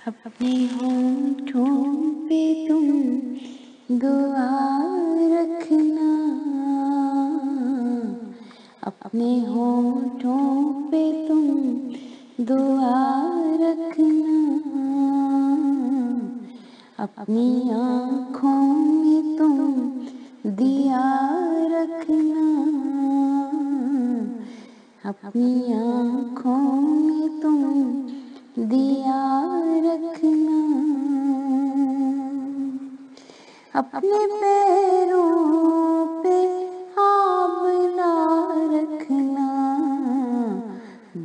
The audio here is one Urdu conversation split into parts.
اپنے ہونٹوں پہ تم دعا رکھنا، اپنے ہونٹوں پہ تم دعا رکھنا، اپنی آنکھوں میں تم دیا رکھنا، اپنی آنکھوں میں تم دیا رکھنا، اپنے پیروں پہ آبلا رکھنا،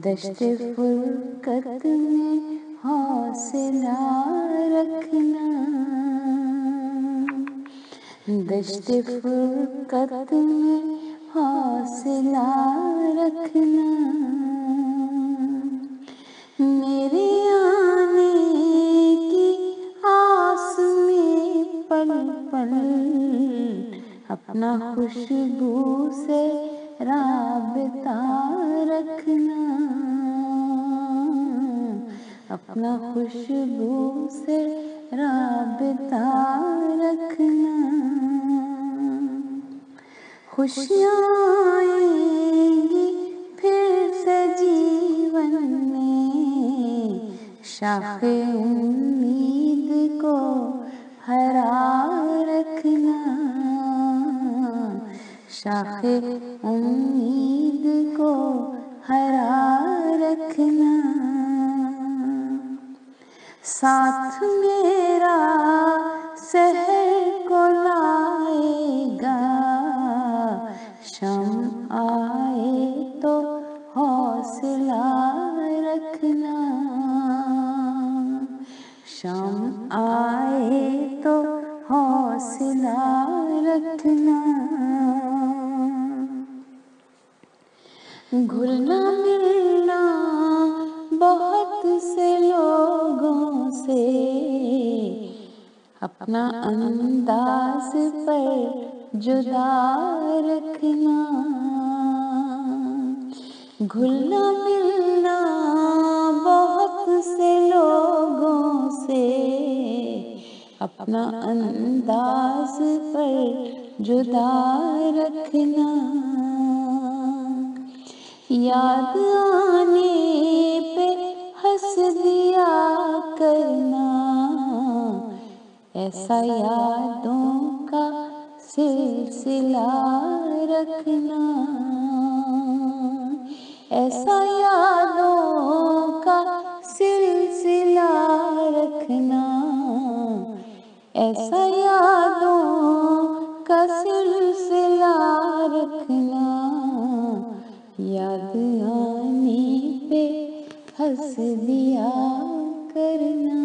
دشت فرقت میں حوصلہ رکھنا، دشت فرقت میں حوصلہ رکھنا، میرے آنے کی آس میں پل پل اپنا خوشبو سے رابطہ رکھنا، اپنا خوشبو سے رابطہ رکھنا، خوشیاں آئیں گی پھر سے جیون میں، شاخ امید کو ہرا رکھنا، شاخ امید کو ہرا رکھنا، ساتھ میرا سحر کو لائے گا، شام آئے تو حوصلہ رکھنا، شام آئے تو حوصلہ رکھنا، گھلنا ملنا بہت سے لوگوں سے، اپنا انداز پر جدا رکھنا، گھلنا ملنا بہت سے لوگوں سے، اپنا انداز پر جدا رکھنا، یاد آنے پہ ہنس دیا کرنا، ایسا یادوں کا سلسلہ رکھنا، ایسا یادوں کا سلسلہ رکھنا، ایسا یادوں کا سلسلہ رکھنا، یاد آنے پہ ہنس دیا کرنا۔